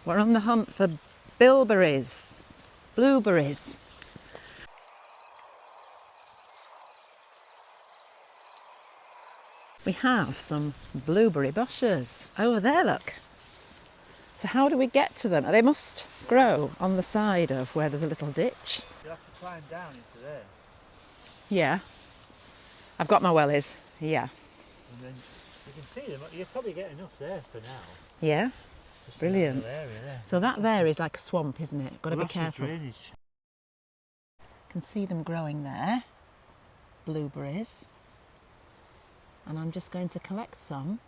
We're on the hunt for bilberries, blueberries. We have some blueberry bushes over there, look. So how do we get to them? They must grow on the side of where there's a little ditch. You have to climb down into there. Yeah. I've got my wellies, yeah. And then you can see them, you'll probably get enough there for now. Yeah, Just brilliant. Area there. So that there is like a swamp, isn't it? Got to be careful. Drainage. Can see them growing there, blueberries. And I'm just going to collect some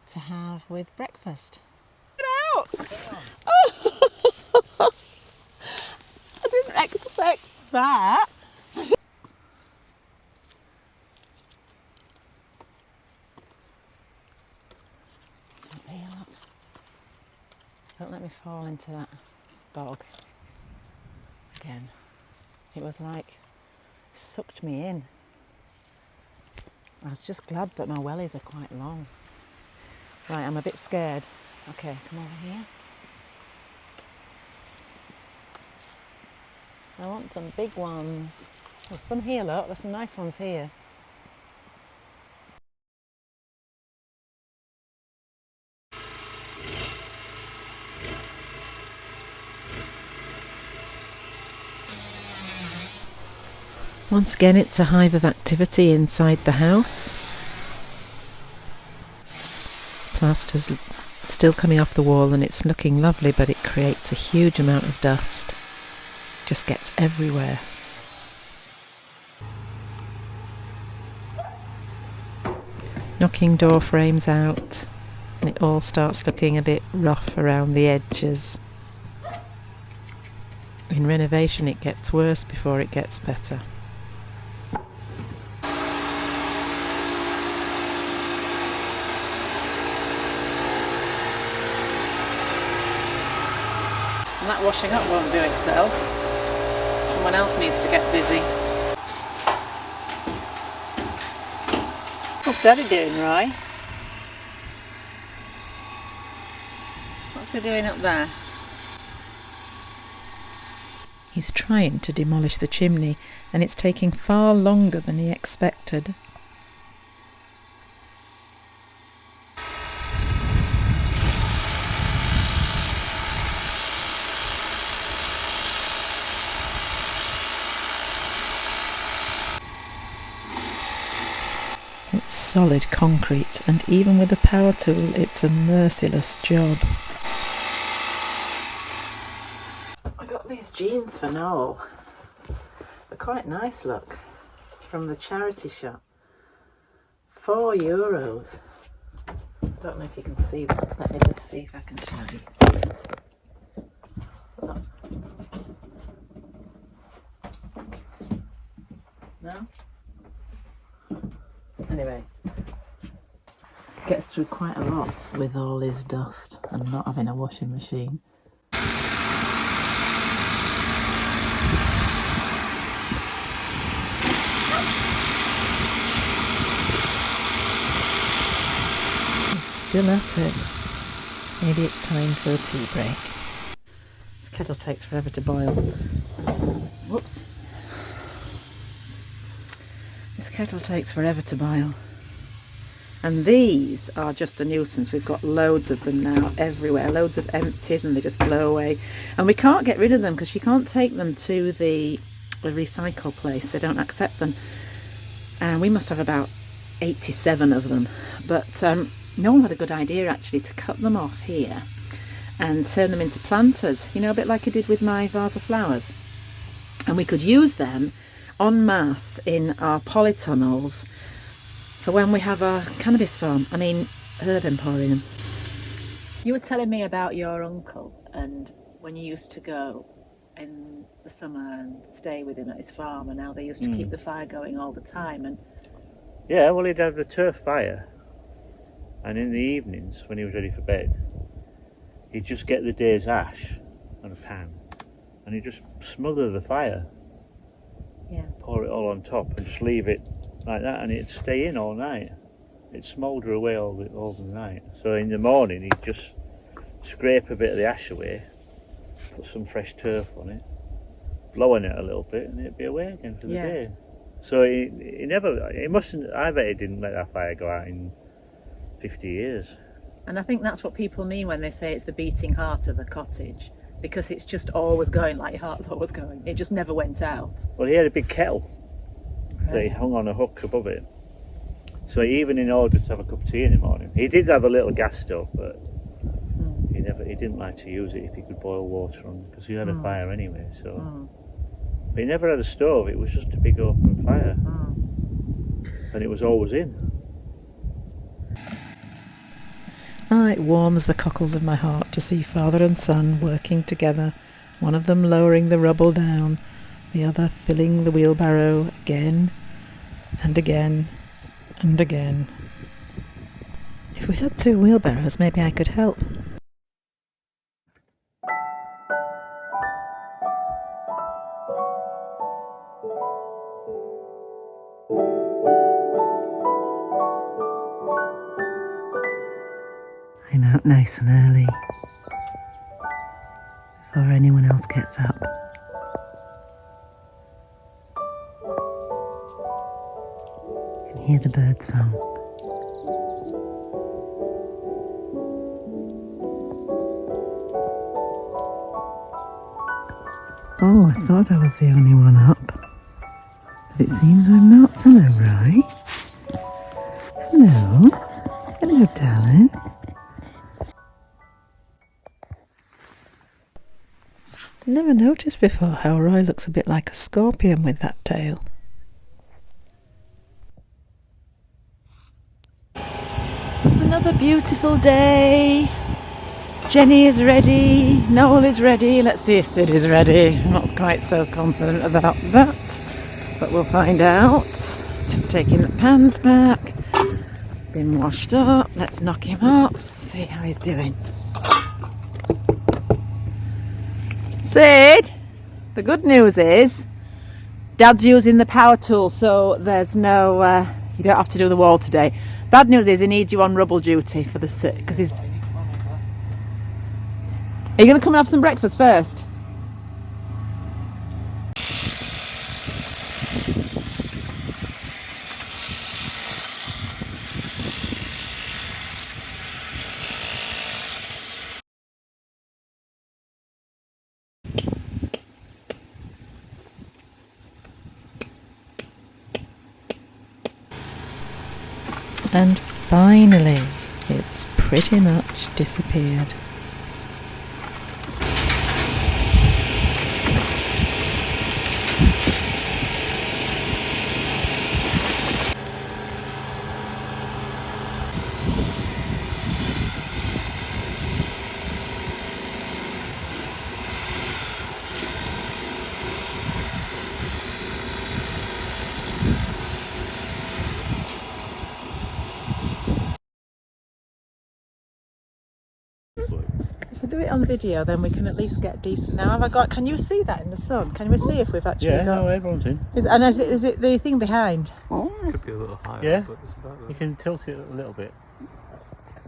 to have with breakfast. Get out! Oh. I didn't expect that. Don't let me fall into that bog again. It was like it sucked me in. I was just glad that my wellies are quite long. Right, I'm a bit scared. Okay, come over here. I want some big ones. There's some here, look. There's some nice ones here. Once again, it's a hive of activity inside the house. Plaster's still coming off the wall and it's looking lovely, but it creates a huge amount of dust. Just gets everywhere. Knocking door frames out, and it all starts looking a bit rough around the edges. In renovation, it gets worse before it gets better. And that washing up won't do itself. Someone else needs to get busy. What's Daddy doing, Roy? What's he doing up there? He's trying to demolish the chimney, and it's taking far longer than he expected. It's solid concrete, and even with a power tool, it's a merciless job. I got these jeans for Noel. They're quite nice, look, from the charity shop. €4. I don't know if you can see that. Let me just see if I can show you. Look. No? Anyway, gets through quite a lot with all his dust and not having a washing machine. He's still at it. Maybe it's time for a tea break. This kettle takes forever to boil. Whoops. This kettle takes forever to boil. And these are just a nuisance. We've got loads of them now everywhere, loads of empties, and they just blow away. And we can't get rid of them because you can't take them to the recycle place. They don't accept them. And we must have about 87 of them. But Noel had a good idea actually to cut them off here and turn them into planters, you know, a bit like I did with my vase of flowers. And we could use them en masse in our polytunnels for when we have a cannabis farm. I mean, herb emporium. You were telling me about your uncle and when you used to go in the summer and stay with him at his farm, and how they used to keep the fire going all the time. And yeah, well, he'd have the turf fire, and in the evenings when he was ready for bed, he'd just get the day's ash on a pan and he'd just smother the fire. yeah, Pour it all on top and just leave it like that, and it'd stay in all night. It'd smoulder away all the night. So in the morning he'd just scrape a bit of the ash away, put some fresh turf on it, blow on it a little bit, and it'd be away again for the day. So he mustn't, I bet he didn't let that fire go out in 50 years. And I think that's what people mean when they say it's the beating heart of a cottage, because it's just always going, like your heart's always going. It just never went out. Well, he had a big kettle that he hung on a hook above it. So even in order to have a cup of tea in the morning, he did have a little gas stove, but he didn't like to use it if he could boil water on, because he had a fire anyway. So, but he never had a stove. It was just a big open fire, and it was always in. It warms the cockles of my heart to see father and son working together, one of them lowering the rubble down, the other filling the wheelbarrow again and again and again. If we had 2 wheelbarrows, maybe I could help. I'm out nice and early, before anyone else gets up. You can hear the bird song. Oh, I thought I was the only one up, but it seems I'm not. Hello, Roy. Hello. Hello, darling. Never noticed before how Roy looks a bit like a scorpion with that tail. Another beautiful day. Jenny is ready. Noel is ready. Let's see if Sid is ready. I'm not quite so confident about that, but we'll find out. Just taking the pans back. Been washed up. Let's knock him up. See how he's doing. Sid, the good news is Dad's using the power tool, so there's no, you don't have to do the wall today. Bad news is he needs you on rubble duty for the sit, because he's... Are you going to come and have some breakfast first? And finally, it's pretty much disappeared. If we do it on video, then we can at least get decent. Now, have I got? Can you see that in the sun? Can we see if we've actually got? Yeah, no, everyone's in. Is it the thing behind? Could be a little higher. Yeah, but it's about you can tilt it a little bit.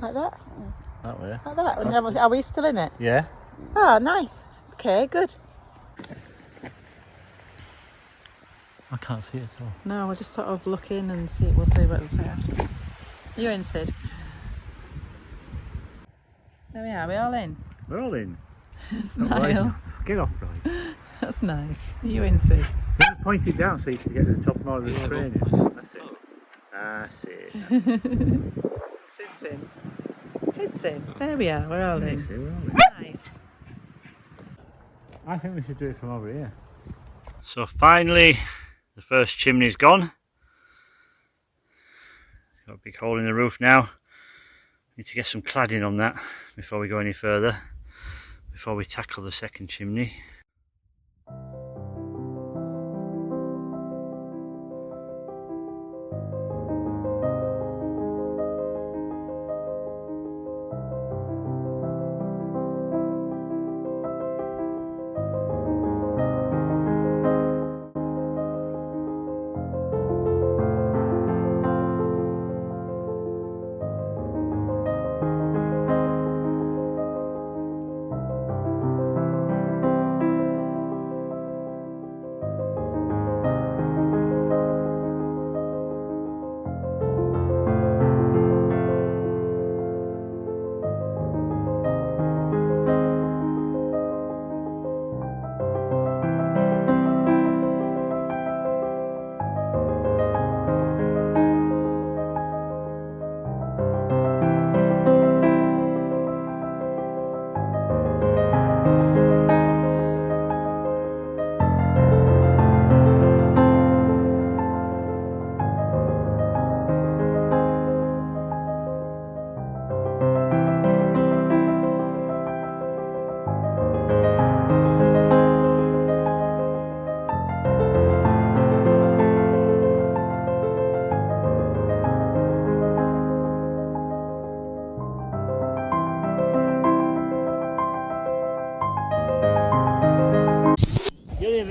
Like that? That way. Like that? And are we still in it? Yeah. Oh, nice. Okay, good. I can't see it at all. No, we'll just sort of look in and see. We'll see what it's say after. You're in, Sid. There we are. We all in. We're all in. Smile. Get off, Roy. That's nice. You in, Sid? Point it down so you can get to the top more of the screen. That's it. That's it. Sid's in. Sid's in. There we are. We're all in. We're all in. Nice. I think we should do it from over here. So finally, the first chimney's gone. Got a big hole in the roof now. Need to get some cladding on that before we go any further, before we tackle the second chimney.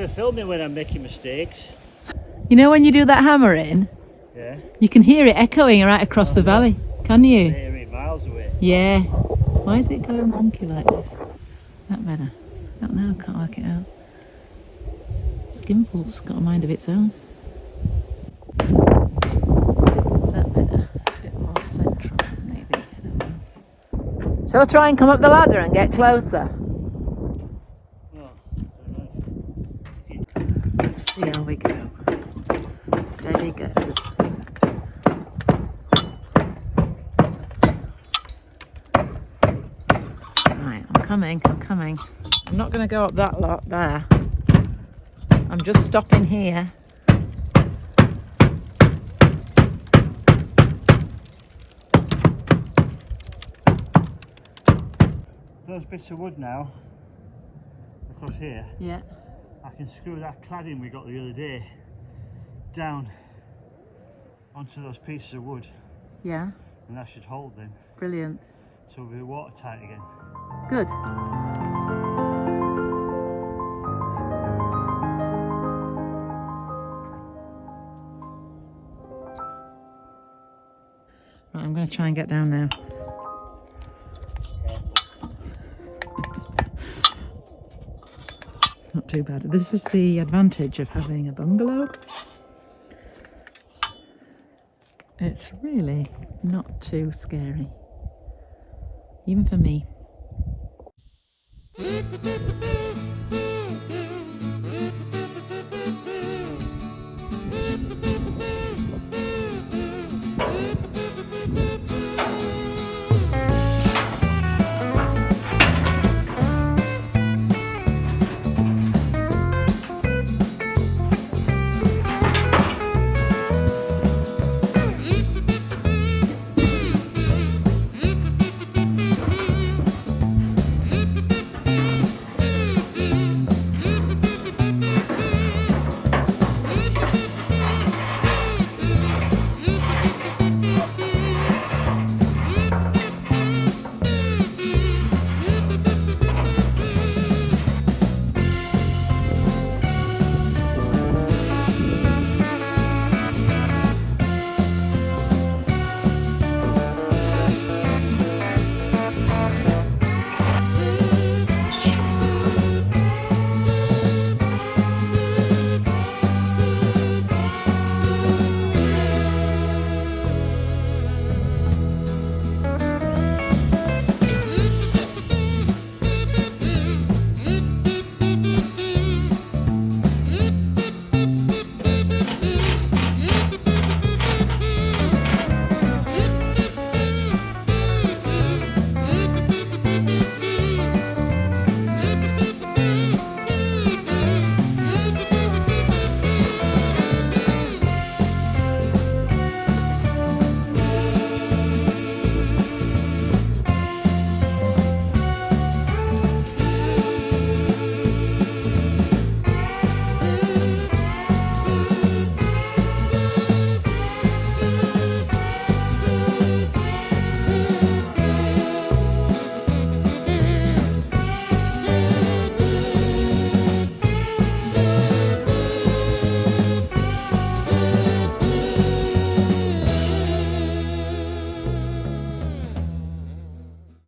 to film me when I'm making mistakes. You know when you do that hammering, Yeah. you can hear it echoing right across the valley, can you? 8 miles away. Yeah. Why is it going wonky like this? That better? I don't know, I can't work it out. Skimful's got a mind of its own. Is that better? A bit more central, maybe. I don't know. Shall I try and come up the ladder and get closer? Oh, I don't know. Let's see how we go. Steady goes. Right, I'm coming. I'm not going to go up that lot there. I'm just stopping here. Those bits of wood now, across here, Yeah. I can screw that cladding we got the other day down onto those pieces of wood, Yeah. and that should hold then. Brilliant. So we'll be watertight again. Good. Right, I'm going to try and get down now. It's not too bad. This is the advantage of having a bungalow. It's really not too scary, even for me.